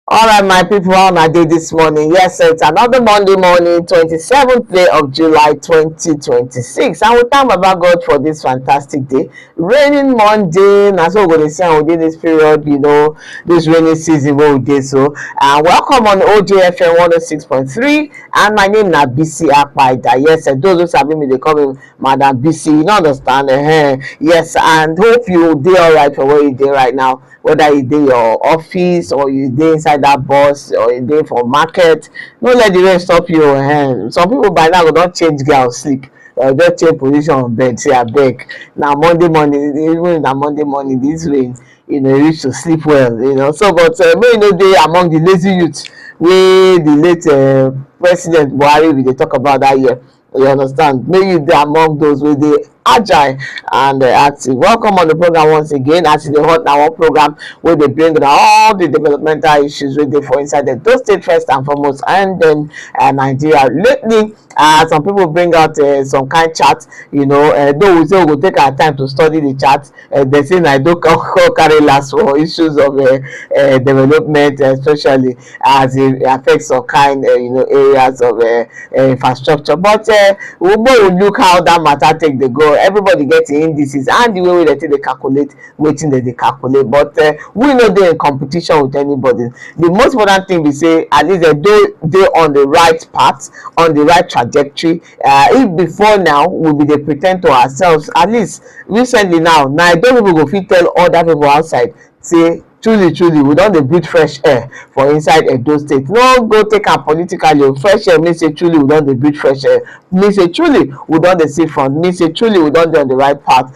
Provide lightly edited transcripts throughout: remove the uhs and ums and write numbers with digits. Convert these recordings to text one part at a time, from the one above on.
All right, my people, how my day this morning? Yes, it's another Monday morning, 27th day of July 2026. And we thank Baba God for this fantastic day. Raining Monday, that's what we're going to say within this period, this rainy season where we did so. And welcome on OJFM 106.3. And my name is BC Akpaida. Yes, and those who have me, they call me Madam BC. You don't understand? Yes, and hope you do all right for where you do right now. Whether you dey your office or you dey inside that bus or you dey for market, no let the rain stop you. Some people by now go don change gear of sleep, just change position on bed, say abeg na Monday morning, even na Monday morning this rain reach to sleep well. So but make you no dey among the lazy youth wey the late president Buhari bin dey talk about that year. You understand? Make you dey among those wey dey agile and active. Welcome on the program once again. As the hot now one program where they bring down all the developmental issues wey dey for inside those state first and foremost, and then Nigeria. Lately, some people bring out some kind chat. Though we say we go take our time to study the chat, they say I don't carry last for issues of development, especially as it affects some kind areas of infrastructure. But we will look how that matter take dey go. Everybody get indices and the way they take dey calculate wetin dem dey calculate, but we no dey in competition with anybody. The most important thing be say at least dem dey on the right path, on the right trajectory. If before now we be dey pre ten d to ourselves, at least recently now those people go fit tell other people outside say truly we don dey breathe fresh air for inside Edo State. No go take am politically. Fresh air mean say truly we don dey breathe fresh air, mean say truly we don dey see front, mean say truly we don dey on the right path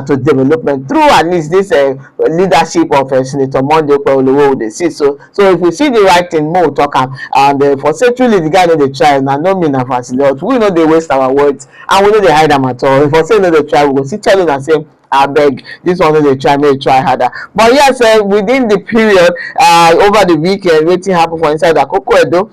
to development through at least this leadership of Senator Monday Okpebholo wey we dey see. So if we see the right thing, make we talk am. And for say truly the guy no dey try, na no mean na facilitate. We no dey waste our words and we no dey hide am at all. If for say no dey try, we go still tell una say abeg this one no dey try, make you try harder. But yes, within the period over the weekend, wetin happen for inside Akoko Edo,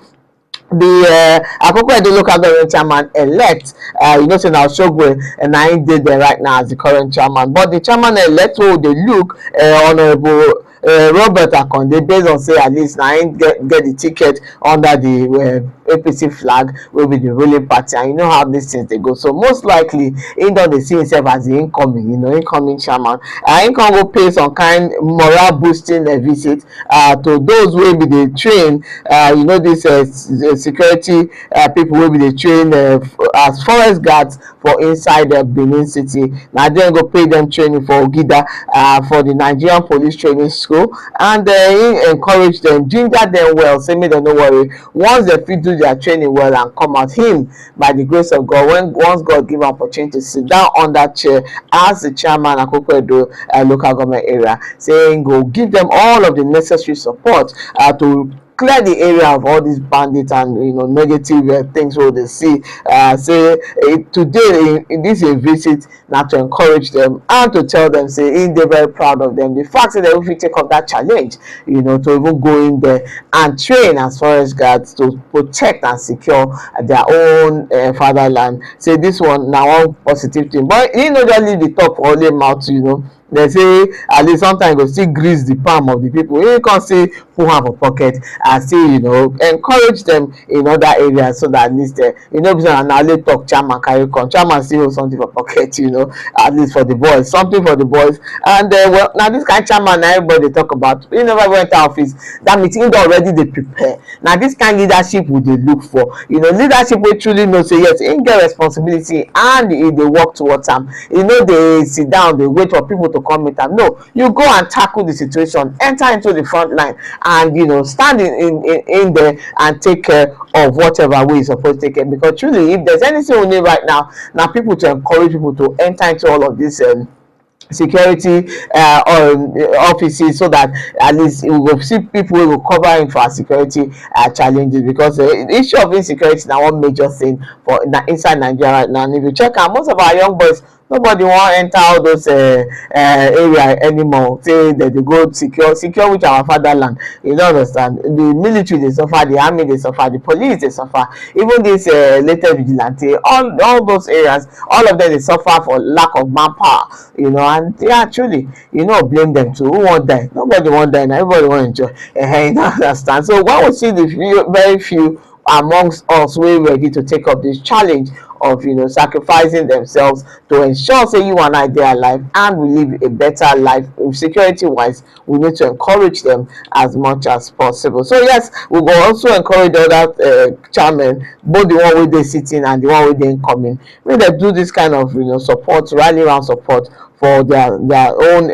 the Akoko Edo local government chairman elect, say na Osogwe na him dey there right now as the current chairman, but the chairman elect wey dey look honourable Robert Akonde, based on say at least na him get the ticket under the APC flag wey be the ruling party, and you know how these things dey go. So most likely he don dey see himself as the incoming chairman. Him come go pay some kind morale boosting visit to those wey be dey train this security people wey be dey train as forest guards for inside Benin City. Na dem go pay them training for Ogida for the Nigerian Police Training School, and he encourage them, ginger them well, say make dem no worry. Once dem fit do their training well and come out, him by the grace of God, once God give am opportunity to sit down on that chair as the chairman Akoko Edo local government area, say him go give them all of the necessary support to clear the area of all these bandits and negative things wey they see. Say today in this visit na to encourage them and to tell them say he dey very proud of them. The fact that they fit take up that challenge, to even go in there and train as forest guards to protect and secure their own fatherland. Say this one na one positive thing, but he no just leave the talk for only mouth. They say at least sometimes go still grease the palm of the people. He can't say put hand for pocket and still encourage them in other areas, so that at least because na only talk chairman carry come, chairman still hold something for pocket, at least for the boys, something for the boys. And well, now this kind of chairman na everybody talk about. He never went to office, that means he don already dey prepare. Now this kind of leadership we dey look for, leadership wey truly know say yes, he get responsibility and he dey work towards am. Dey sit down dey wait for people to come meet am. No, you go and tackle the situation, enter into the front line, and stand in there and take care of whatever way you suppose to take care. Because truly, if there's anything we need right now people to encourage people to enter into all of this security offices, so that at least we will see people who will cover him for our security challenges. Because the issue of insecurity is one major thing for inside Nigeria right now. And if you check out, most of our young boys nobody wan enter all those area anymore, say dem dey go secure which our fatherland. You no understand, the military dey suffer, the army dey suffer, the police dey suffer, even this latest vigilante, all those areas, all of them dey suffer for lack of manpower, you know. And yeah, truly, you no blame them too. Who wan die? Nobody wan die na, everybody wan enjoy. You no understand. So when we see the very few amongst us wey ready to take up this challenge of, you know, sacrificing themselves to ensure say you and I dey alive and we live a better life security wise, we need to encourage them as much as possible. So yes, we go also encourage other chairmen, both the one wey dey sitting and the one wey dey incoming, make dem do this kind of, you know, support, rally round support for their own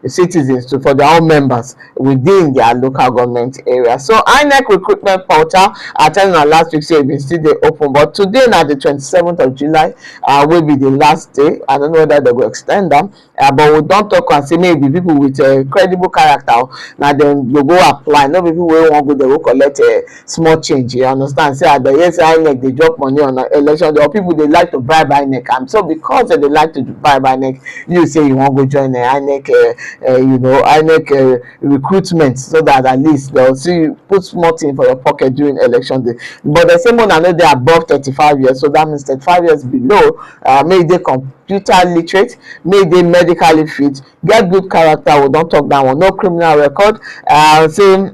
citizens, to for their own members within their local government area. So INEC recruitment portal, I tell you last week say e bin still dey open, but today na the 27th of July wey be the last day. I don't know whether they go extend am, but we don talk am say maybe people with credible character na dem go apply, no be people wey wan go dey go collect small change. You understand, say at the yes INEC dey drop money on election, or people dey like to bribe INEC, and so because dem dey like to bribe INEC, you say you wan go join INEC you know, INEC recruitment, so that at least they'll see you put small thing for your pocket during election day. But the same one, I know they're above 35 years, so that means 35 years below, may they computer literate, may they medically fit, get good character, we don't talk that one, no criminal record, say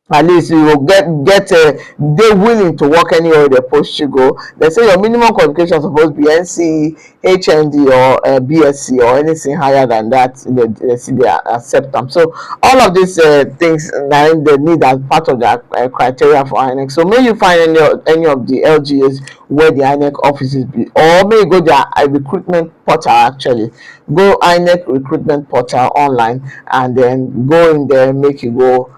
at least you will get they willing to work anywhere they post you go. They say your minimum qualification supposed to be NCE, HND, or BSc, or anything higher than that. They see they accept them. So all of these things they need as part of their criteria for INEC. So may you find any of the LGAs where the INEC offices be, or may you go their recruitment portal. Actually go INEC recruitment portal online, and then go in there, make you go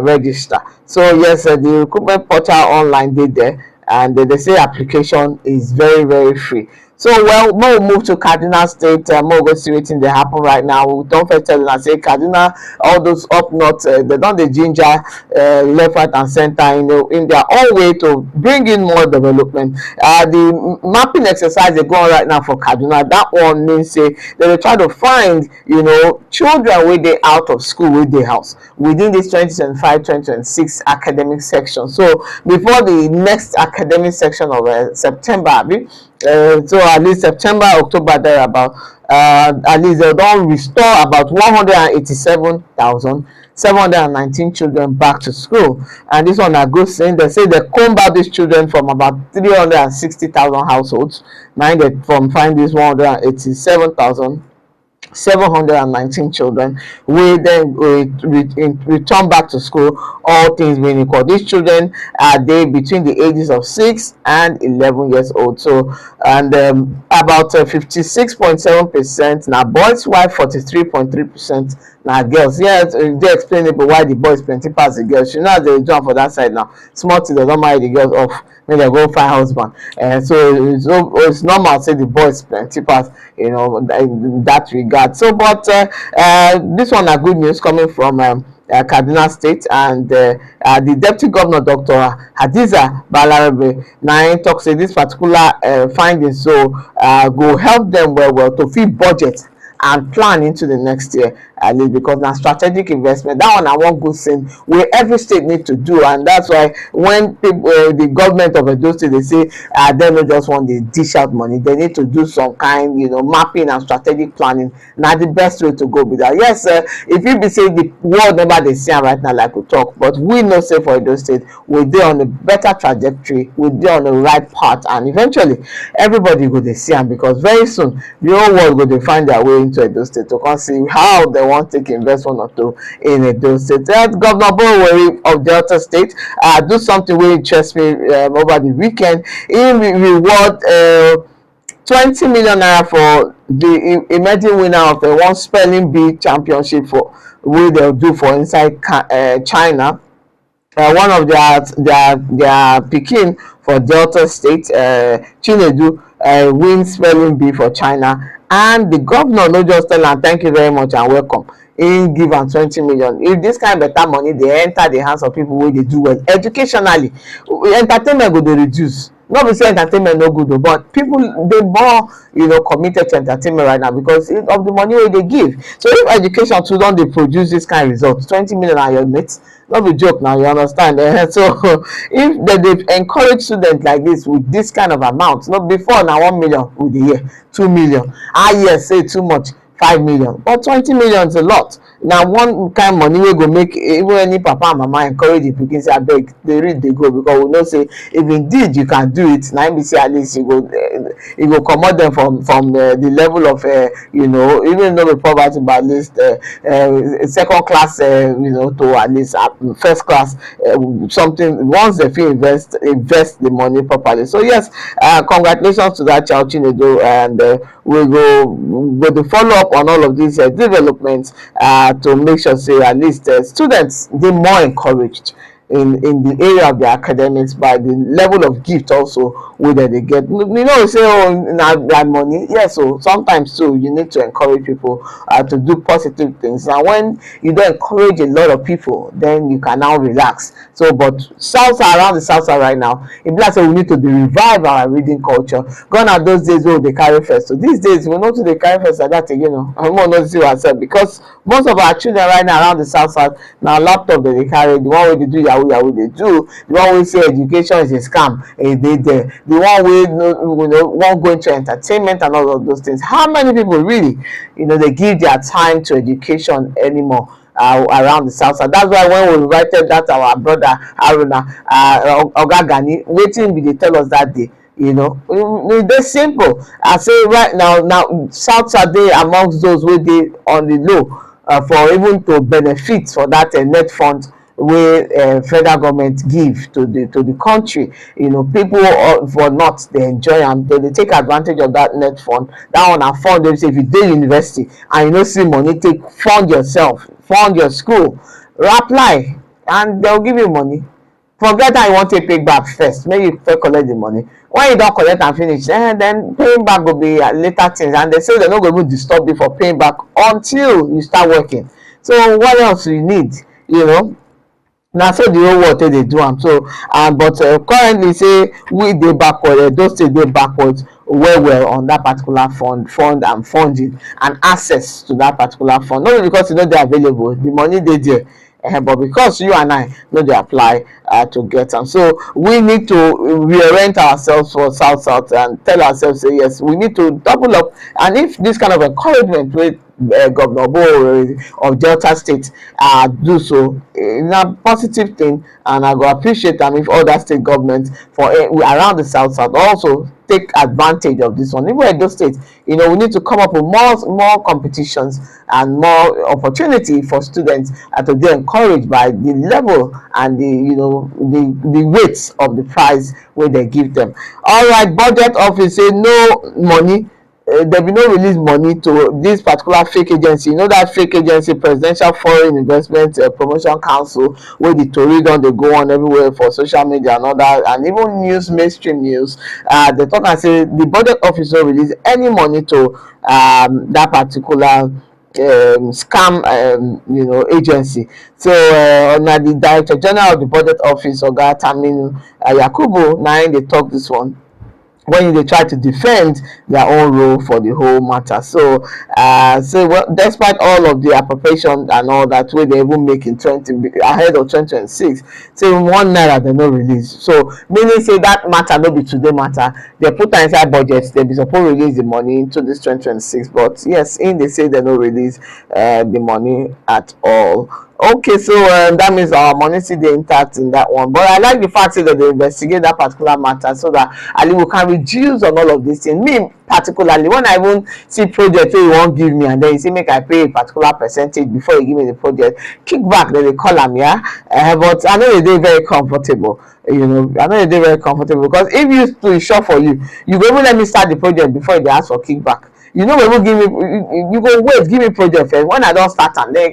register. So yes, the recruitment portal online dey there, and they say application is very free. So well, we move to Kaduna State, we go see wetin dey happen right now. We don first tell una say Kaduna, all those up north, they don dey ginger left, right and center, you know, in their own way to bring in more development. The mapping exercise dey go on right now for Kaduna. That one means say they dey try to find, you know, children wey dey out of school, wey dey house within this 2025-2026 academic section. So before the next academic section of September, so at least September, October, thereabout, at least they don restore about 187,719 children back to school. And this one na good thing. They say they comb out these children from about 360,000 households. Now they from find this 187,719 children, we then return back to school, all things being equal. These children are they between the ages of 6 and 11 years old. So and about 56.7% now boys, while 43.3% now girls. Yeah, they explainable why the boys plenty pass the girls. You know they do for that side now. Small things, they don't marry the girls off, when they go find husband, and so it's normal say the boys plenty pass, you know, in that regard. So but this one are good news coming from Kaduna State, and the Deputy Governor Dr. Hadiza Balarabe now talk say this particular findings so go help them well to fit budget and plan into the next year, at least, because na strategic investment. That one na one good thing wey every state need to do, and that's why when people, the government of Edo State, they say dem no just want dey dish out money, they need to do some kind, you know, mapping and strategic planning. Na the best way to go be that. Yes, if you be say the world never dey see am right now like we talk, but we know say for Edo State we dey on a better trajectory, we dey on the right path, and eventually everybody go dey see am, because very soon the whole world go dey find their way into Edo State to come see how they want to take invest one or two in Edo State. Governor Boweri of Delta State do something wey interest me over the weekend. He reward 20 million naira for the emerging winner of the one spelling bee championship for wey they'll do for inside China. One of their pikin for Delta State, Chinedu, win spelling bee for China, and the governor no just tell am thank you very much and welcome, he give am 20 million. If this kind of better money dey enter the hands of people wey dey do well educationally, entertainment go dey reduce. not be say entertainment no good o, but people dey more committed to entertainment right now because of the money wey dey give. So if education too don dey produce this kind result, 20 million na your mate, no be joke now, you understand. So if dem dey encourage students like this with this kind of amount, no, before na 1 million we dey hear, 2 million, yes, say too much, 5 million, but 20 million is a lot. Na one kind money wey go make even any papa and mama encourage the pikin say abeg dey read dey go, because we know say if indeed you can do it, na im be say at least you go comot dem from the level of even though the poverty, but at least second class to at least first class, something once they fit invest the money properly. So yes, congratulations to that child Chinedu, and we go to follow up on all of these developments to make sure say at least students dey more encouraged in the area of their academics by the level of gift also wey dem dey get. Say na money, yes, so sometimes too you need to encourage people to do positive things, and when you don encourage a lot of people, then you can now relax. So but around the south side right now, e be like say we need to dey revive our reading culture. Gone are those days wey we dey carry first. So these days we no too dey carry first like that again o. I wan know see ourselves, because most of our children right now around the south side na laptop dem dey carry. The one wey dey do yahoo dey do, the one wey say education is a scam e dey there, the one wey wan go into entertainment and all of those things. How many people really dey give their time to education anymore around the south side? That's why when we invited that our brother Haruna, Oga Gani, wetin be dey tell us that day, e dey simple. I say right now south side dey amongst those wey dey on the low for even to benefit for that net fund wey federal government give to the country. People for north dey enjoy am, dem dey take advantage of that net fund. That one na fund wey be say if you dey university and you no see money take fund yourself, fund your school, apply and dem go give you money. Forget how you wan take pay back first, make you first collect the money. When you don collect am finish, then paying back go be later things, and they say dem no go even disturb you for paying back until you start working. So what else you need? Na so the whole world take dey do am. So but currently say we dey backward, those states dey backward well on that particular fund and funding and access to that particular fund. Not because e no dey available, the money dey there, but because you and I no dey apply to get am. So we need to reorient ourselves for south and tell ourselves say yes, we need to double up. And if this kind of encouragement wey Governor Bo of Delta State do so, na positive thing, and I go appreciate am if other state governments for around the south also take advantage of this one. Even Edo State, we need to come up with more competitions and more opportunity for students to be encouraged by the level and the rates of the prize wey they give them. All right, budget office say no money. There be no release money to this particular fake agency. That fake agency, Presidential Foreign Investment Promotion Council, where the tori don dey go on everywhere for social media and all that, and even mainstream news. They talk and say the budget office no release any money to that particular scam agency. So na the Director General of the Budget Office, Oga Taminu Yakubu, na im dey talk this one when they try to defend their own role for the whole matter. So despite all of the appropriation and all that wey they even make in ahead of 2026, say 1 naira they no release. So meaning say that matter no be today matter, they put inside budget, they be supposed release the money into this 2026, but yes, they say they no release the money at all. Okay, so that means our money still dey intact in that one. But I like the fact that they investigate that particular matter so that Ali we can reduce on all of these things. Me particularly, when I even see project wey you wan give me and then you say make I pay a particular percentage before you give me the project, kickback dem dey call am, but I no dey very comfortable. I no dey very comfortable because if you to e sure for you, you go even let me start the project before you dey ask for kickback. You no go even give me, you go wait give me project first. When I don start am, then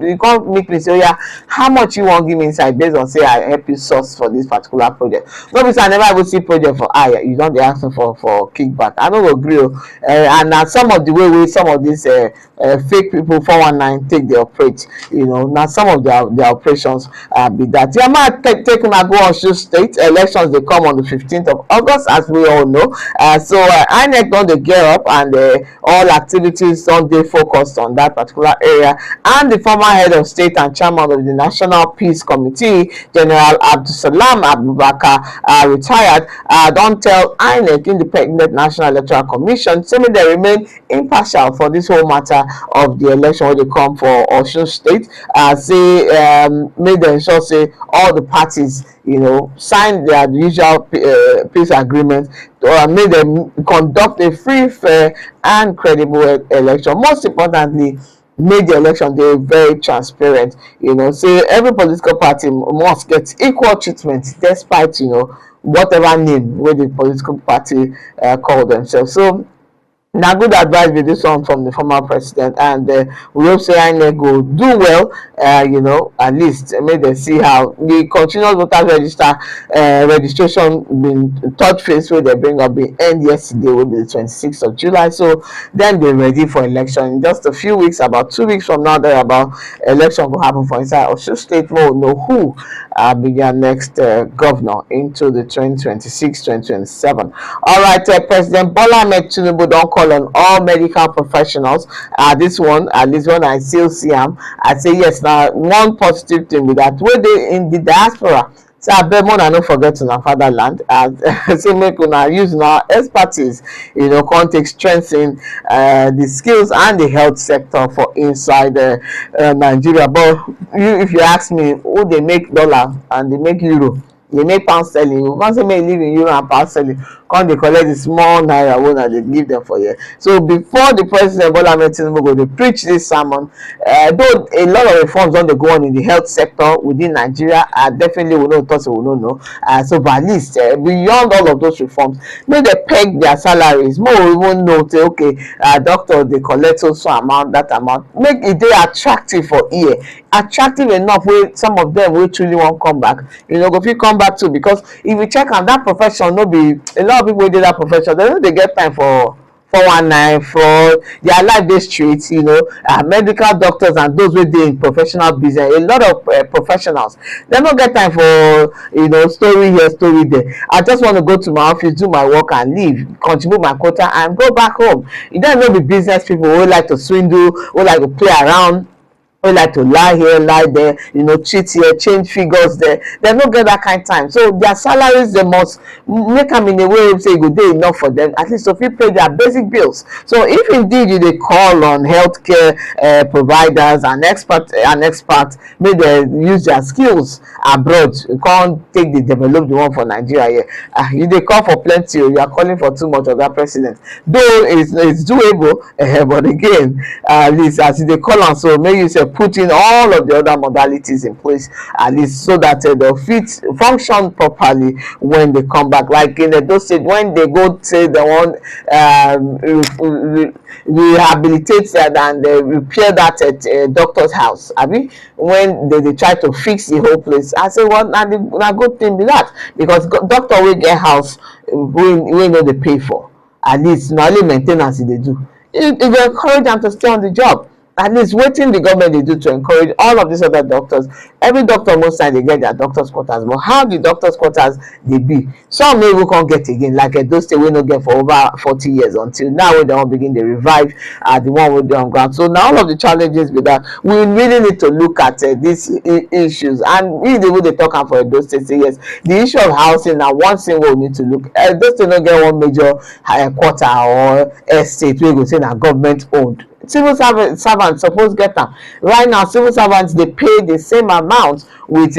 you can't meet me say oya how much you wan give me inside based on say I help you source for this particular project. No be say I never even see project for eye you don dey ask me for kickback. I no go gree o. And na some of the way wey some of these fake people 419 take dey operate, you know, na some of their operations be that. Yeah, ma take una go Osun State. Elections dey come on the 15th of August, as we all know. So INEC don dey gear up, and all activities don dey focused on that particular area. And the former head of state and chairman of the National Peace Committee, General Abdulsalam Abubakar, retired, don tell INEC, Independent National Electoral Commission, say make dem remain impartial for this whole matter of the election wey dey come for Osun State. Say make dem ensure say all the parties, you know, sign their usual peace agreement, or make dem conduct a free, fair and credible election. Most importantly, make the election dey very transparent. You know, say every political party must get equal treatment, despite, you know, whatever name wey the political party call themselves. So na good advice be this one from the former president, and we hope say INEC go do well. You know, at least make dem see how the continuous voters register registration bin third phase wey dem bring up bin end yesterday, wey be the 26th of July. So then dey ready for election in just a few weeks. About 2 weeks from now, there about election go happen for inside Osun State. We will know who be their next governor into the 2026-2027. All right, President Bola Ahmed Tinubu don call on all medical professionals. This one, at least when I still see am, I say yes. Now one positive thing with that, wey dey in the diaspora, say abeg make una no forget una fatherland, say make una use una expertise, you know, come take strengthen the skills and the health sector for inside Nigeria. But if you ask me, who dey make dollar and dey make euro, dey make pound sterling, you come say make you live in euro and pound sterling, come dey collect the small naira wey una dey give them for here. So before the president Bola Ahmed Tinubu go dey preach this sermon, though a lot of reforms don dey go on in the health sector within Nigeria, definitely we no talk say we no know. So but at least beyond all of those reforms, make dem peg their salaries. Make we even know say okay, doctor dey collect so amount, that amount, make e dey attractive for ear, attractive enough wey some of them wey truly wan come back, you know, go fit come back too. Because if you check am, that profession no be, a lot of people wey dey that profession, they no dey get time for 419 fraud. Their life dey straight, you know. Medical doctors and those wey dey in professional business, a lot of professionals, they no get time for, you know, story here, story there. I just want to go to my office, do my work and leave, contribute my quota and go back home. You don't know the business people who like to swindle, who like to play around, wey like to lie here, lie there, you know, cheat here, change figures there. They no get that kind of time. So their salaries, they must make them in a way say e go dey enough for them, at least to fit pay their basic bills. So if indeed you dey call on healthcare providers and experts, make dem use their skills abroad, come take the develop the one for Nigeria here. You dey call for plenty, you are calling for too much of that president. Though it's doable, but again, at least as you dey call am, so make you say put in all of the other modalities in place, at least so that they'll fit function properly when they come back. Like in Edo State, when they go say they want rehabilitate and repair that doctor's house, I mean, when they try to fix the whole place, I say, well, na good thing be that, because doctor will get house we know they pay for, at least na only maintenance they do. It will encourage them to stay on the job. At least wetin the government dey do to encourage all of these other doctors. Every doctor most time dey get their doctors quarters, but how the doctors quarters dey be, some no even come get again, like Edo State wey no get for over 40 years, until now wey dem wan begin dey revive the one wey dey on ground. So na all of the challenges be that. We really need to look at these issues, and we dey wey dey talk am for Edo State say yes, the issue of housing na one thing wey we need to look. Edo State no get one major quarter or estate wey go say na government owned. Civil servants suppose get am. Right now civil servants dey pay the same amount with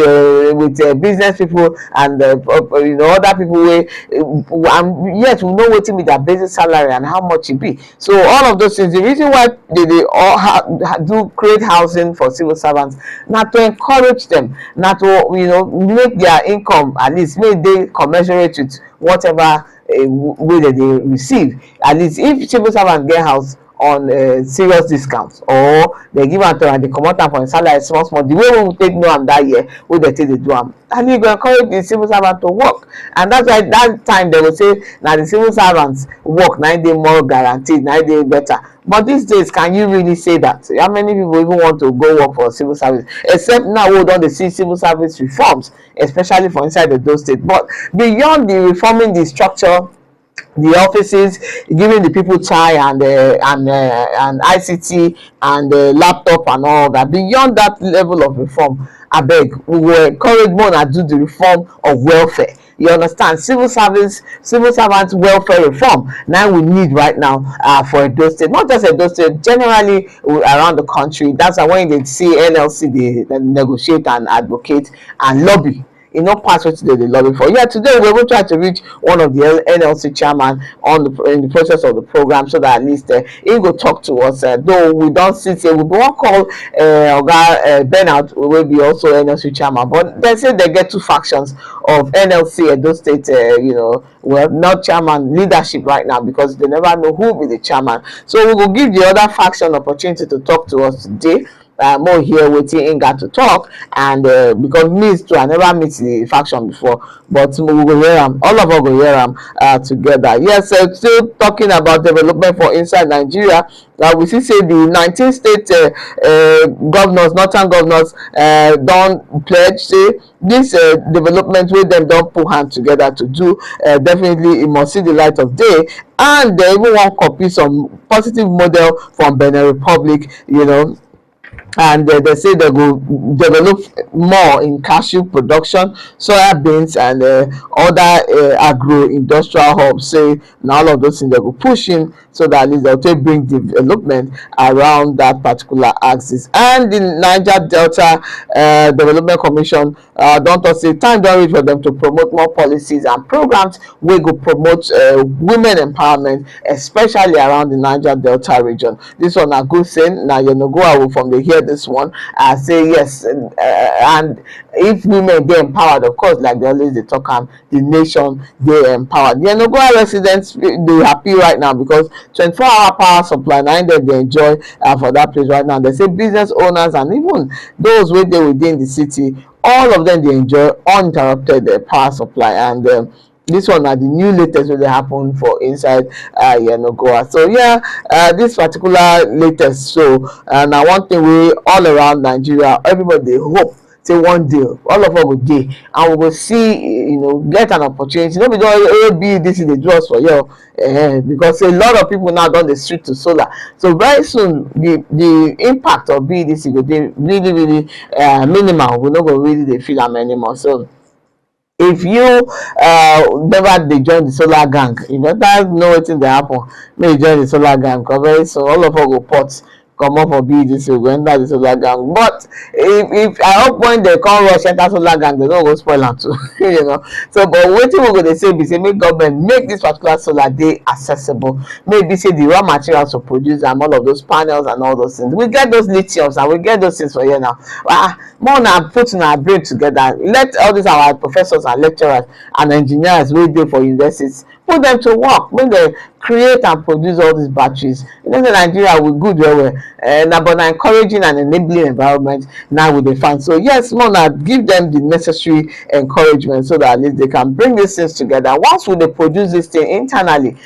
business people and you know, other people wey and yet we know wetin be their basic salary and how much e be. So all of those things, the reason why they all do create housing for civil servants, na to encourage them, na to, you know, make their income at least make dey commensurate with whatever wey dem dey receive. At least if civil servant get house on serious discount, or dem give am to am, dey comot am from im salary small small, the way wey we take know am that year wey dem take dey do am, and e go encourage the civil servant to work. And that's why that time dem go say na the civil servants work na im dey more guaranteed, na im dey better. But these days, can you really say that? How many people even want to go work for civil service? Except now we don dey see civil service reforms, especially for inside Edo State. But beyond the reforming the structure, the offices, giving the people chai and ICT and laptop and all that, beyond that level of reform, abeg, we will encourage more una do the reform of welfare. You understand? Civil servants welfare reform now we need right now for Edo State, not just Edo State, generally around the country. That's why when they see NLC, they negotiate and advocate and lobby. E no pass wetin dem dey lobby for. Yeah, today we will try to reach one of the NLC chairman in the process of the program, so that at least he go talk to us. Though we don see say we wan call Oga Bernard, wey be also NLC chairman, but dem say they get two factions of NLC Edo State, well, not chairman leadership right now, because they never know who be the chairman. So we will give the other faction opportunity to talk to us today. More here wetin im got to talk, and because me too, I never meet the faction before, but we go hear am, all of us go hear am together. Yes, still talking about development for inside Nigeria. We see say the 19 state governors, northern governors, don pledge say this development wey dem don put hand together to do, definitely e must see the light of day, and they even wan copy some positive model from Benin Republic, and they say they go develop more in cashew production, soya beans, and other agro-industrial hubs. Say na all of those things they go push in, so that at least they'll take bring development around that particular axis. And the Niger Delta Development Commission don talk say time don reach for them to promote more policies and programs wey go promote women empowerment, especially around the Niger Delta region. This one na good thing. Na Yenagoa from the hear this one, say yes, and if women dey empowered, of course, like they always dey talk am, the nation dey empowered. The Yenagoa residents dey happy right now because 24-hour power supply na im dem dey enjoy for that place right now. They say business owners and even those wey dey within the city, all of them dey enjoy uninterrupted power supply. And this one na the new latest wey dey happen for inside Yenagoa. So yeah, this particular latest, so na one thing wey all around Nigeria, everybody dey hope say one day all of us go dey and we go see, get an opportunity. No be don be this dey do us for here, because a lot of people now don dey switch to solar. So very soon the impact of BEDC go dey really really minimal. We no go really dey feel am anymore. So if you never dey join the solar gang, you better know wetin dey happen. Make you join the solar gang, because very soon all of us go pot comot for BEDC, we go enter the solar gang. But if I hope when they come rush enter solar gang, they no go spoil am too. So but wetin we go dey say be say make government make this particular solar dey accessible. Maybe say the raw materials to produce am, all of those panels and all those things. We get those lithiums and we get those things for here now. More na put una brain together. Let all these our professors and lecturers and engineers wey dey for universities, put them to work. Make dem create and produce all these batteries. Say Nigeria we good well, but na encouraging and enabling environment now we dey find. So yes, more na give them the necessary encouragement, so that at least they can bring these things together. Once we dey produce this thing internally,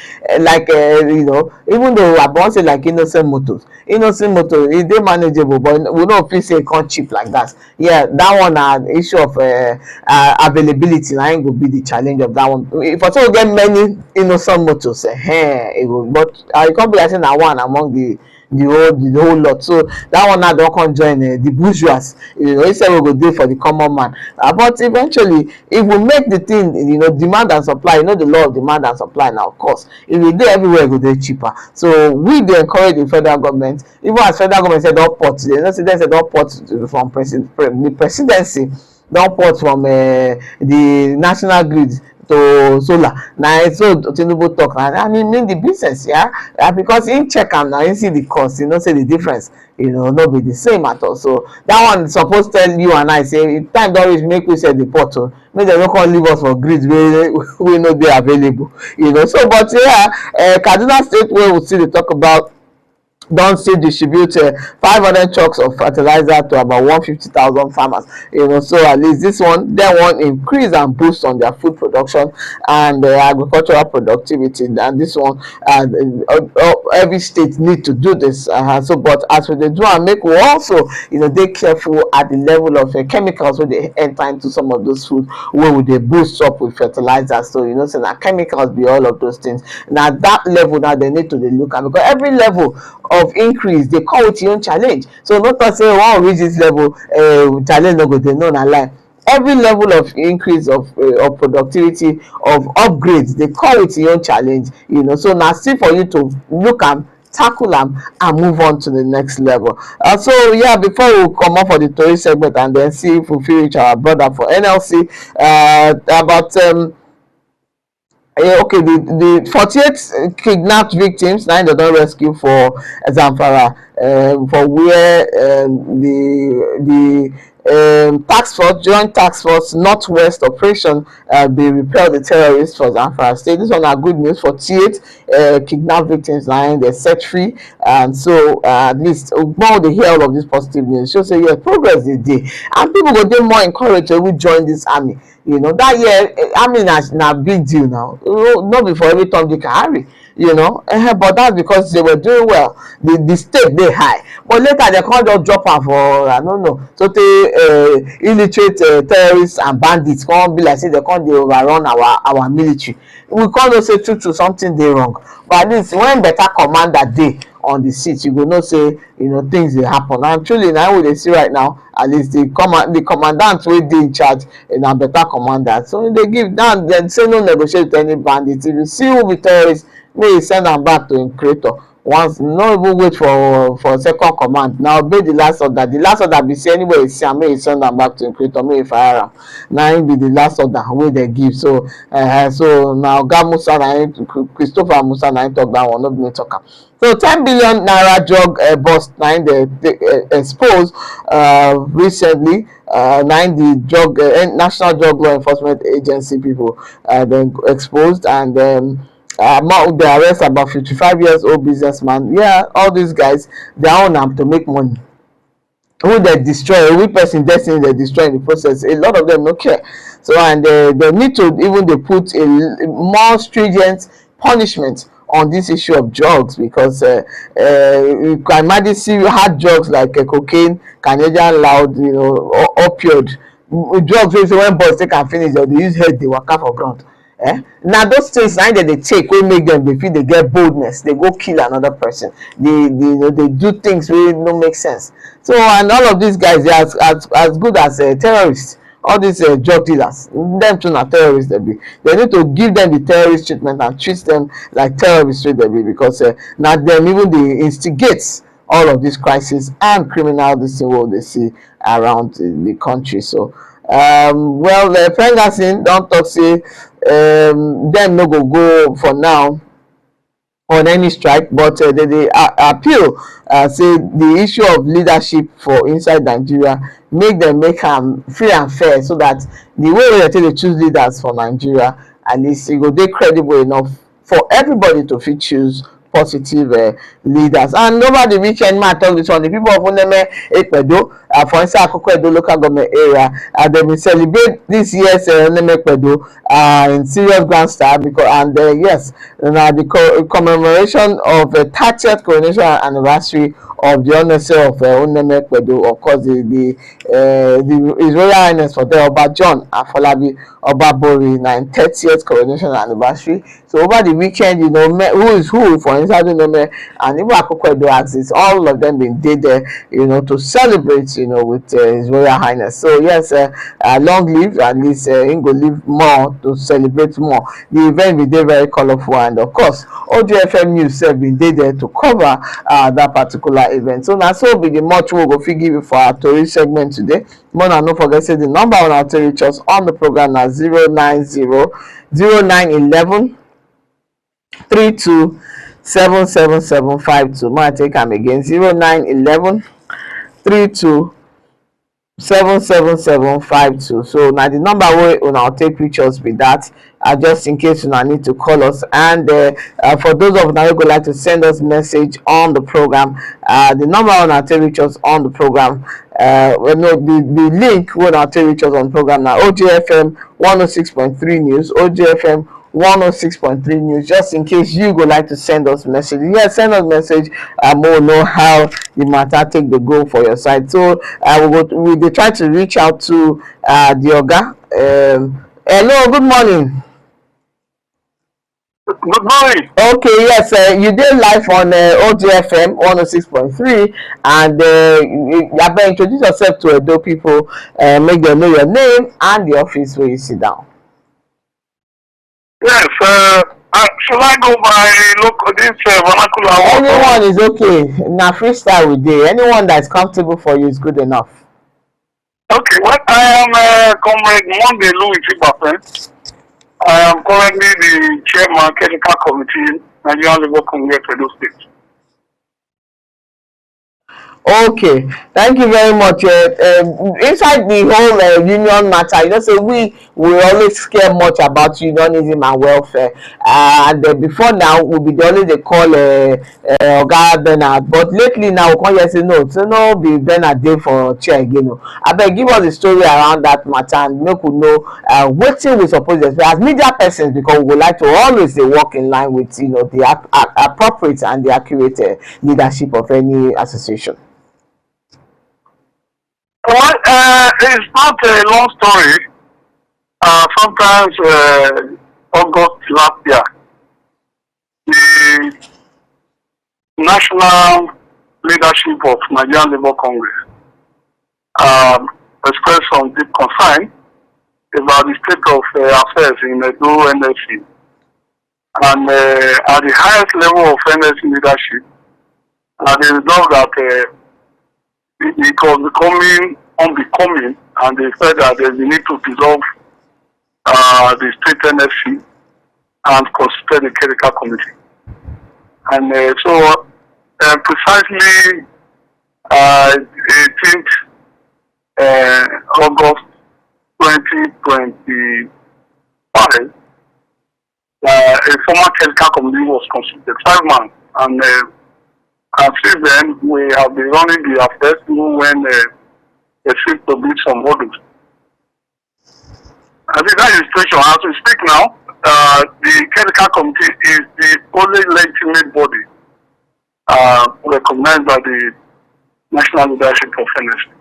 like even though I wan say like innocent motors, e dey manageable, but we no fit say e come cheap like that. Yeah, that one na issue of availability. Na im go be the challenge of that one. If I say we get many innocent motors, it will, but I can't be saying na one among the whole lot. So that one now don come join the bourgeois. Instead we go dey for the common man. But eventually, if we make the thing, demand and supply, the law of demand and supply now, of course, if we dey everywhere, it go dey cheaper. So we dey encourage the federal government, even as federal government said don port, say dem say don port from the presidency, don port from the national grid to solar. Na so Tinubu talk, and he mean the business, yeah, because in check am now, him see the cost, you know say the difference, you know, no be the same at all. So that one suppose tell you and I say time don reach make we sell the pot o, make dem no come leave us for grid wey no dey available, you know. So but yeah, Kaduna State wey we still dey talk about don still distribute 500 trucks of fertilizer to about 150,000 farmers, you know. So at least this one dem wan increase and boost on their food production and agricultural productivity, and this one every state need to do this. So but as we dey do am, make we also, you know, dey careful at the level of chemicals wey dey enter into some of those food wey we dey boost up with fertilizer. So you know say na chemicals be all of those things. Na that level now they need to dey look at, because every level of increase dey come with im own challenge. So no talk say we wan reach this level, challenge no go dey, no, na lie. Every level of increase of productivity, of upgrades, dey come with im own challenge, you know. So na still for you to look am, tackle am and move on to the next level. So yeah, before we comot for the tori segment and then see if we fit reach our brother for NLC, about okay, the 48 kidnapped victims na dem don rescue for Zamfara, for where the joint task force northwest operation dey repel the terrorists for Zamfara state. This one na good news. 48 kidnapped victims na dem set free, and so at least when we dey hear all of this positive news, show say yes, progress dey dey, and people go dey more encouraged to even join this army. You know, that year army na big deal now, no be for every Tom, Dick and Harry, you know. But that's because they were doing well. The stake dey high, but later they come just drop am for, I don't know, so tey illiterate terrorists and bandits come be like say they come dey overrun our military. We come know say true something dey wrong, but at least when better commander dey on the seat, you go know say, you know, things dey happen. And truly na we dey see right now, at least the commandant wey dey in charge na better commander. So dey give now, dem say no negotiate with any bandit. If you see who be terrorist, make you send am back to im creator. Once, no even wait for second command. Now obey the last order. The last order be say anywhere you see am, make you send am back to im creator, make you fire am. Na im be the last order wey dem give. So so na Oga Musa, Christopher Musa na im talk that one, no be me talk am. So 10 billion naira drug bust na im dey expose recently. Na im the drug National Drug Law Enforcement Agency people dem exposed, and they arrest about 55 years old businessman. Yeah, all these guys, their own na to make money. Who they destroy, which person destiny they destroy in the process, a lot of them no care. So and they need to even they put a more stringent punishment on this issue of drugs, because you can imagine see hard drugs like cocaine, Canadian loud, you know, opioid drugs wey say when boys take am finish, they use head dey waka for ground. Now those things na dem dey take wey make dem dey feel dey get boldness, they go kill another person, they do things wey no make sense. So and all of these guys, they as good as terrorists. All these drug dealers, them too na terrorists they be. They need to give them the terrorist treatment and treat them like terrorists wey they be, because na them even dey instigate all of this crisis and criminal this thing wey they see around the country. So well, Ferguson don talk say dem no go for now on any strike, but they appeal say the issue of leadership for inside Nigeria, make them make am free and fair, so that the way they take dey choose leaders for Nigeria, at least e go dey credible enough for everybody to fit choose positive leaders. And over the weekend, man, talk this one, the people of Uneme Ekpedo for inside Akoko Edo local government area, they will celebrate this year's Uneme Ekpedo in serious grand style, because and yes, the commemoration of the 30th coronation anniversary of the Honorary of Uneme Ekpedo. Of course, His Royal Highness for the Oba John Afolabi Obabori 30th coronation anniversary. So over the weekend, you know, who is who for Isadunome, and even Akoko axis, all of them been there, to celebrate, with His Royal Highness. So yes, long live, at least he go live more to celebrate more. The event be there very colorful, and of course, OGFM News been there to cover that particular event. So now, so be the much we go fit give you for our Tori segment today. More than no forget say the number on our to reach us on the program na 090091132777752. May I take am again? 091132777752. So now the number wey una take pictures be that, just in case una need to call us. And for those of una wey go like to send us message on the program, the number una take reach us on the program, the link wey una take reach us on the program na OJFM 106.3 News, OJFM 106.3 News. Just in case you go like to send us message, send us message, we'll know how the matter take the go for your side. So we dey try to reach out to the oga. Hello, good morning. Good morning. Okay, yes, you did live on OGFM 106.3, and you better introduce yourself to Edo people, make them know your name and the office where you sit down. Yes, should I go by local this vernacular? Anyone is okay. Now freestyle with day. Anyone that is comfortable for you is good enough. Okay, well, I am Comrade Monday Louis Chibafen. I am currently the chairman Technical Committee, Nigerian Labour Congress, Edo State. Okay, thank you very much. Inside the whole union matter, say we always care much about unionism and welfare. And before now, we be the only they call Oga Bernard, but lately now we come here say no, be Bernard dey for chair again. Abeg give us the story around that matter and make we know wetin we suppose expect as media persons, because we would like to always dey work in line with the appropriate and the accurate leadership of any association. Well, it's not a long story. Sometimes August last year, the national leadership of Nigerian Labour Congress expressed some deep concern about the state of affairs in Edo NLC. And at the highest level of NLC leadership, they resolved that it was becoming unbecoming, and they said that they need to dissolve the state NFC and constitute the Technical Committee. And so precisely 18th August 2025, a former Technical Committee was constituted, 5 months, and since then we have been running the affairs even when there seems to be some hurdles. I think that is the situation. As we speak now, the Technical Committee is the only legitimate body recognized by the national leadership of NSC.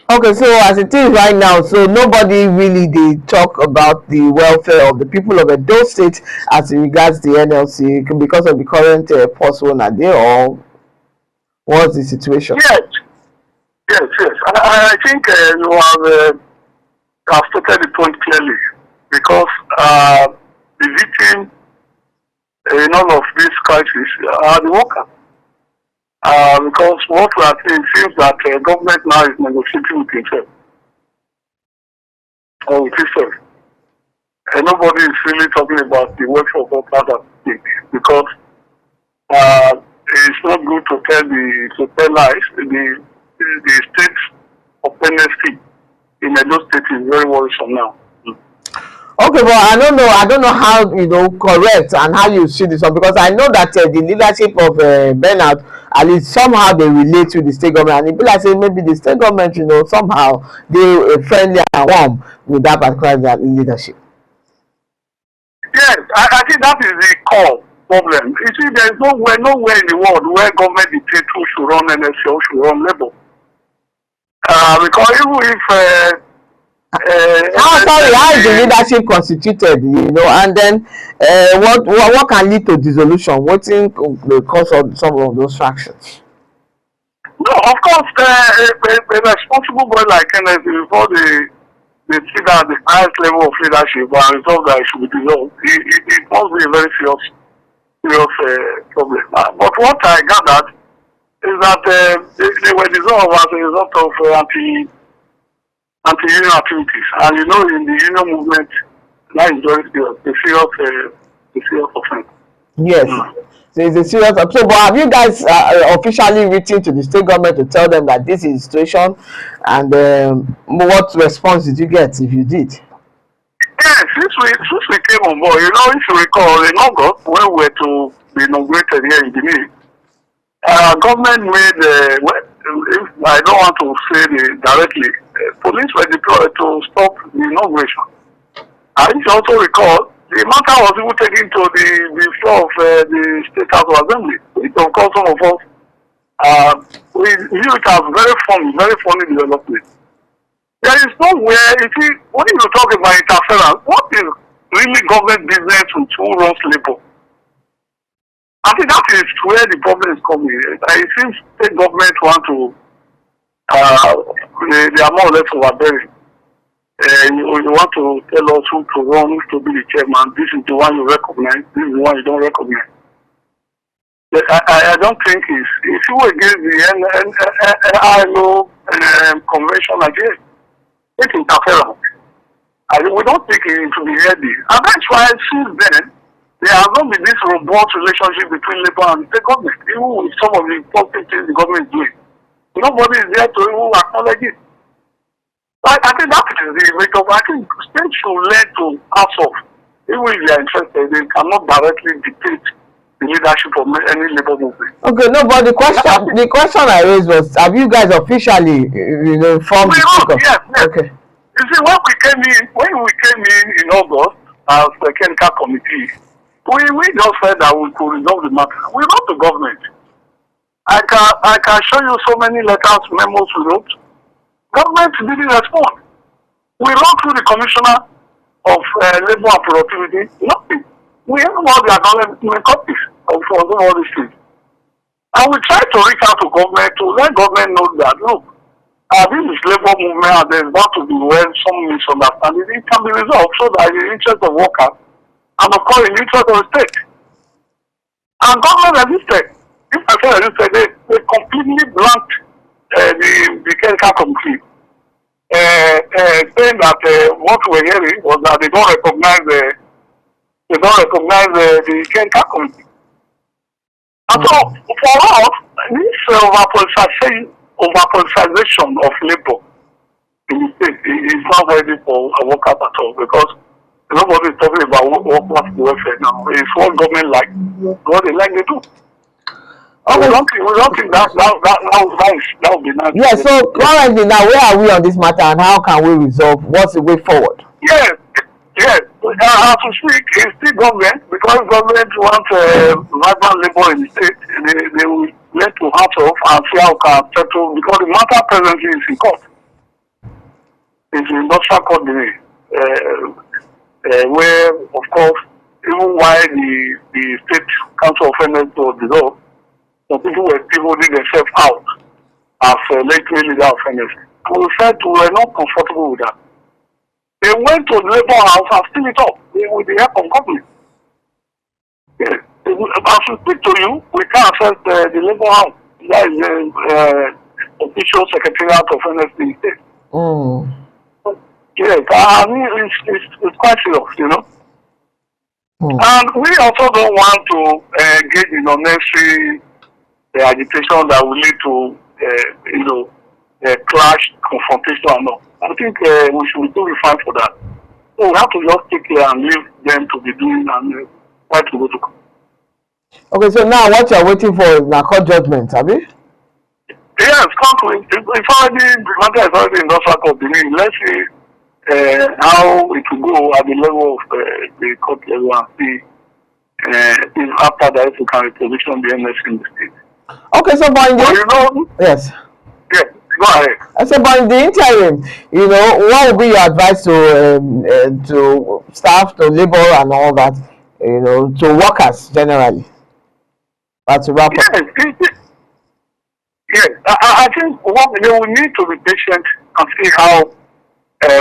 Okay, so as it is right now, so nobody really dey talk about the welfare of the people of Edo State as it regards the NLC because of the current post one are there, or what's the situation? Yes. I think you have stated the point clearly, because the victim in all of this crisis are the workers. Because what we are seeing seems that government now is negotiating with itself, or with itself. And nobody is really talking about the welfare of workers, because it's not good to tell lies. The state of NSC in Edo State is very worrisome now. Okay, but I don't know how correct and how you see this one, because I know that the leadership of Bernard, at least somehow they relate to the state government, and it be like say maybe the state government somehow they friendly and warm with that particular leadership. Yes, I think that is the core problem. You see, there is nowhere in the world where government dictates who should run NSC or should run Labour. Because even if How sorry, how is the leadership constituted, you know, and then what can lead to dissolution? What in the cause of some of those factions? No, of course, a responsible boy like Kenneth, before they see that the highest level of leadership and resolve that it should be dissolved, it must be a very serious problem. But what I gathered is that they were dissolved as a result of anti-union activities. And you know, in the union movement, that is very serious, a serious offense. Yes. So it's a serious. So, but have you guys officially written to the state government to tell them that this is the situation, and what response did you get if you did? Yes, since we came on board, you know, if you recall, in August, when we were to be inaugurated here in Benin, government made, if I don't want to say it directly, police were deployed to stop the inauguration. And if you also recall, the matter was even taken to the floor of the State House of Assembly, which of course some of us, we view it as very funny development. There is nowhere, you see, when you talk about interference, what is really government business with who runs labor? I think that is where the problem is coming. It seems state government want to, they are more or less overbearing. You want to tell us who to run, who to be the chairman. This is the one you recognize, this is the one you don't recognize. I don't think if you were against the ILO convention again, it's interference. We don't think it should be ready. And that's why since then, there has not been this robust relationship between labor and the state government, even with some of the positive things the government is doing. Nobody is there to even acknowledge it. I think that is the makeup. I think states should learn to pass off. Even if they are interested, they cannot directly dictate the leadership of any labor movement. Okay, no, but the question I raised was, have you guys officially, informed the speaker? Yes. Okay. You see, when we came in August as the technical committee, we just said that we could resolve the matter. We wrote to government. I can show you so many letters, memos we wrote. Government didn't respond. We wrote to the commissioner of labor and productivity. Nothing. We have all the acknowledgement copies of all these things. And we tried to reach out to government to let government know that, look, this is labor movement and there's bound to be some misunderstanding. It can be resolved so that in the interest of workers and of course in the interest of the state. And government resisted. If I say resisted, they completely blanked the technical committee, saying that what we were hearing was that they don't recognize the technical committee. And so for us, this over-politicization of labor in the state is not ready for workers at all, because nobody is talking about workers' welfare now. It's what government like, what they like they do. We don't think that would be nice. Yeah, so currently now, where are we on this matter and how can we resolve? What's the way forward? Yes. As we speak, it's still government, because government wants vibrant labor in the state. They will let to hands off and see how can settle, because the matter presently is in court. It's in industrial court where, of course, even while the state council of finance was dissolved, some people were still holding themselves out as legitimate leader of finance. And we felt we were not comfortable with that. They went to the labor house and steal it up with the help of government. Yes. As we speak to you, we can access the labor house. That is the official secretariat of finance in the state. Yes, I mean, it's quite serious, And we also don't want to engage in unnecessary agitation that will lead to, clash, confrontation, and all. I think we should be too refined for that. So we have to just take care and leave them to be doing and try to go to court. Okay, so now what you're waiting for is a court judgment, have you? Yes, it's already, the matter is already in industrial court. Let's see how it will go at the level of the court level and see if after that we can reposition the NS in the state. Okay, so but yes. Yeah, Go ahead. I said, but in the interim, what would be your advice to staff, to labor, and all that, to workers generally? To wrap up. Yes, I think they will need to be patient and see how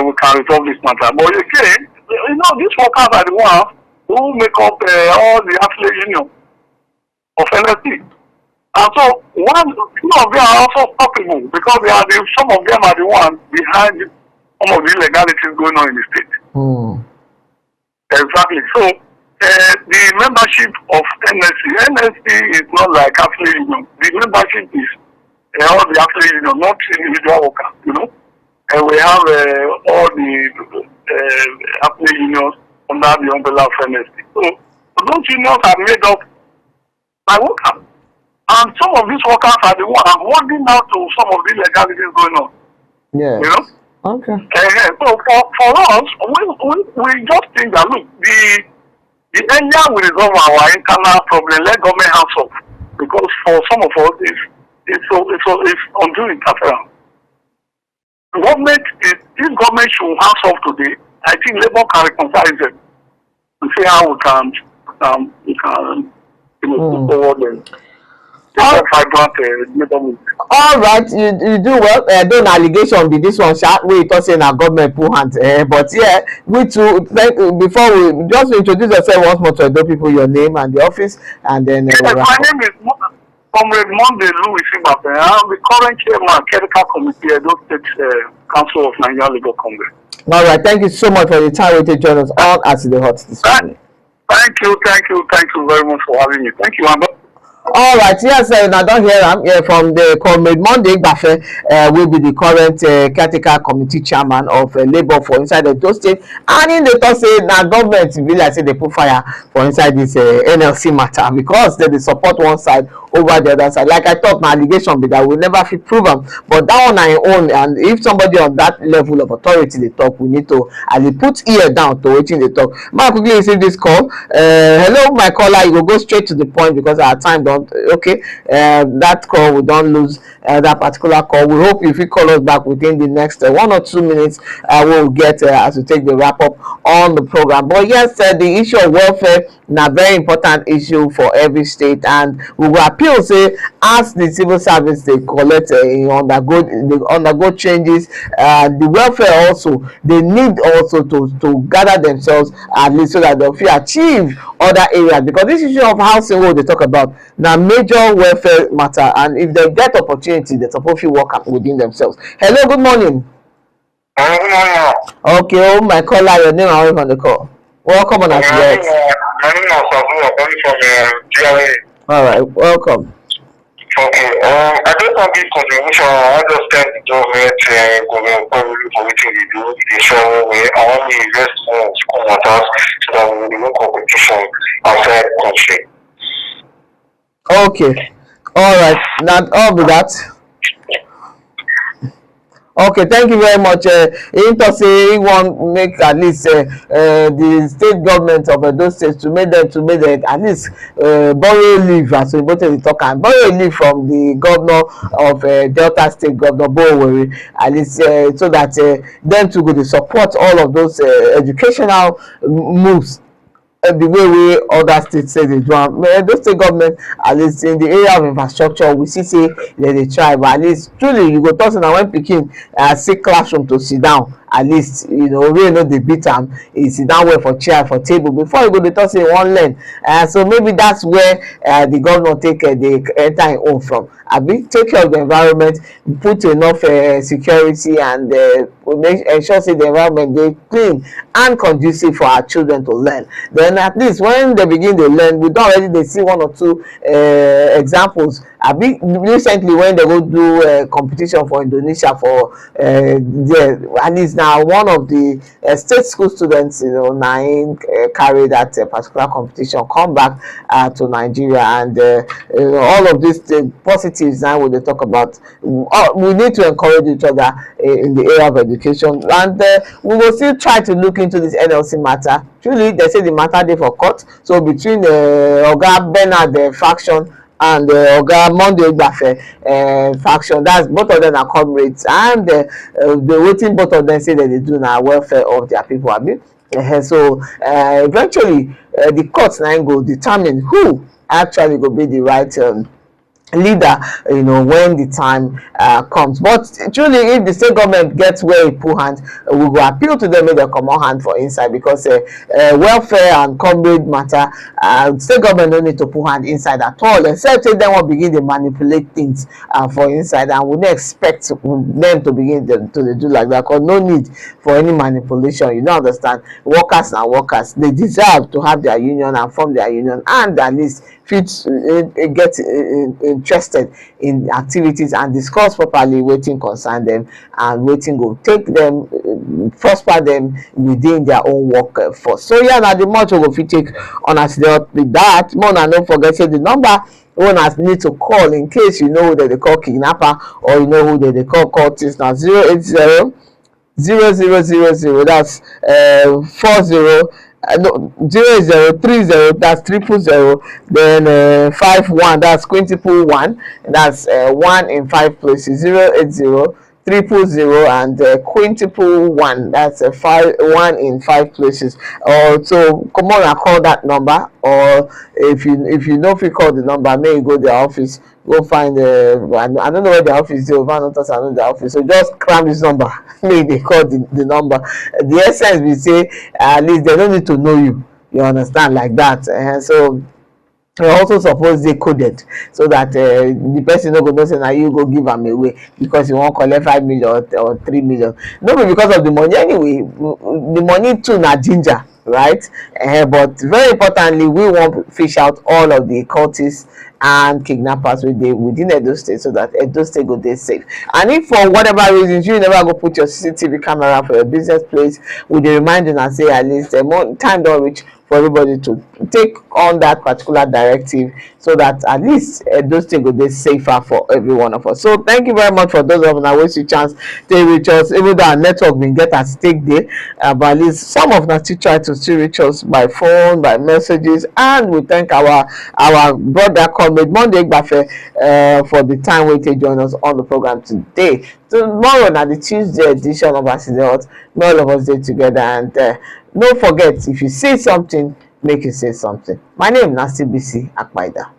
we can resolve this matter. But again, these workers are the ones who make up all the affiliate union of NSC. And so some of them are also culpable because some of them are the ones behind some of the illegalities going on in the state. Exactly. So the membership of NSC is not like affiliate union. The membership is all the affiliate union, not individual workers, And we have all the affiliate unions under the umbrella of NSC. So those unions are made up by workers. And some of these workers are the ones working out to some of the illegalities going on. Yeah. Okay. So for us, we just think that, look, the earlier we resolve our internal problem, let government hands off. Because for some of us, it's undue interference. If government should hands off today, I think Labour can reconcile them and see how we can put forward them. All right, you do well. Don't allegation be this one we talk saying our government put hands. But yeah, we too before we just introduce yourself once more to the people, your name and the office, and then my name is Comrade Monday Louis Sibape. I'm the current chairman, Clerical Committee, Edo State Council of Nigeria Labour Congress. All right, thank you so much for the time to join us on At the Hot this morning. Thank you very much for having me. Thank you, Amber. All right, yes, I don't hear from the Comrade Monday Bafe, will be the current caretaker committee chairman of Labour for inside Edo State, and in the talk say now government be like say they put fire for inside this NLC matter because they support one side over the other side. Like I thought, my allegation be that we never fit prove them, but that one I own. And if somebody on that level of authority they talk, we need to put ear down to wetin they talk. May I quickly receive this call? Hello, my caller. You will go straight to the point because our time don't. Okay, that call we don't lose that particular call. We hope if you call us back within the next 1 or 2 minutes, we'll get as we take the wrap up on the program. But yes, the issue of welfare na very important issue for every state, and we will appeal say as the civil service they collect undergo changes, the welfare also they need also to gather themselves at least so that they will achieve other areas, because this issue of housing what they talk about now major welfare matter, and if they get opportunity they suppose to work within themselves. Hello, good morning. Okay, my caller, your name and on the call. Welcome on us. All right, welcome. Okay, I just want this contribution. I understand the government probably for what they do. They show me I want to invest more in school matters so that we will no competition outside country. Okay, all right, now all with that. Okay, thank you very much. Into say he want make at least the state government of those states to make them at least borrow leave, as we both talk, and borrow leave from the governor of Delta State, Governor Boweri, at least so that them to go to support all of those educational moves. The way other states say they do. Those state government, at least in the area of infrastructure, we see say they try, but at least truly you go talk now when picking see classroom to sit down. At least really know they beat them. He sit down well for chair for table before you go to talk say one learn. So maybe that's where the governor take the entire own from. Take care of the environment, put enough security, and ensure say the environment they clean and conducive for our children to learn. Then at least when they begin to learn, we don't already they see 1 or 2 examples. Recently when they go do competition for Indonesia for there, at least now one of the state school students, nine carry that particular competition, come back to Nigeria, and all of these positives now when they talk about. We need to encourage each other in the area of education, and we will still try to look into this NLC matter. Truly, they say the matter dey for court, so between Oga Bernard faction and Oga Monday Egbafe faction. That's both of them are comrades, and the wetin both of them say that they do na welfare of their people, abi. So eventually the court now go determine who actually go be the right leader, when the time comes. But truly, if the state government gets where e put hand, we go appeal to them make dem comot hand for inside, because welfare and comrade matter, state government no need to put hand inside at all, except say dem wan begin dey manipulate things for inside, and we no expect them to begin to dey do like that, because no need for any manipulation. You don't understand. Workers na workers, they deserve to have their union and form their union, and at least fit get interested in activities and discuss properly wetin concern them and wetin go take them prosper them within their own work force. So yeah, na the much we go fit take on as with that. More na no forget say the number una need to call in case you know who they call kidnapper, or you know who they call cultist, na 080 0000, that's 40 no 0030, that's 000, then 51, that's quintuple 1, that's 1 in 5 places, 080 000 and quintuple 1, that's 1 in 5 places. Or so come on and call that number, or if you know if you call the number, may you go their office, go find I don't know where the office is, if I not I know the office, so just cram this number may they call the number. The essence we say, at least they don't need to know you understand, like that. So you also suppose dey coded, so that the person no go know say na you go give am away because you wan collect 5 million or 3 million. No be because of the money anyway, the money too na ginger, right? But very importantly, we wan fish out all of the cultists and kidnappers within Edo State, so that Edo State go dey safe. And if for whatever reasons you never go put your CCTV camera for your business place, we dey remind una say at least time don reach for everybody to take on that particular directive, so that at least those things go dey safer for every one of us. So thank you very much for those of una wey see chance to reach us, even though our network been get as take dey, but at least some of una still try to still reach us by phone, by messages. And we thank our brother comrade Monday Egbafe for the time wey take join us on the program today. Tomorrow na the Tuesday edition of As E Dey Hot. May all of us dey together, and don't forget, if you say something, make you say something. My name na CBC Akpaida.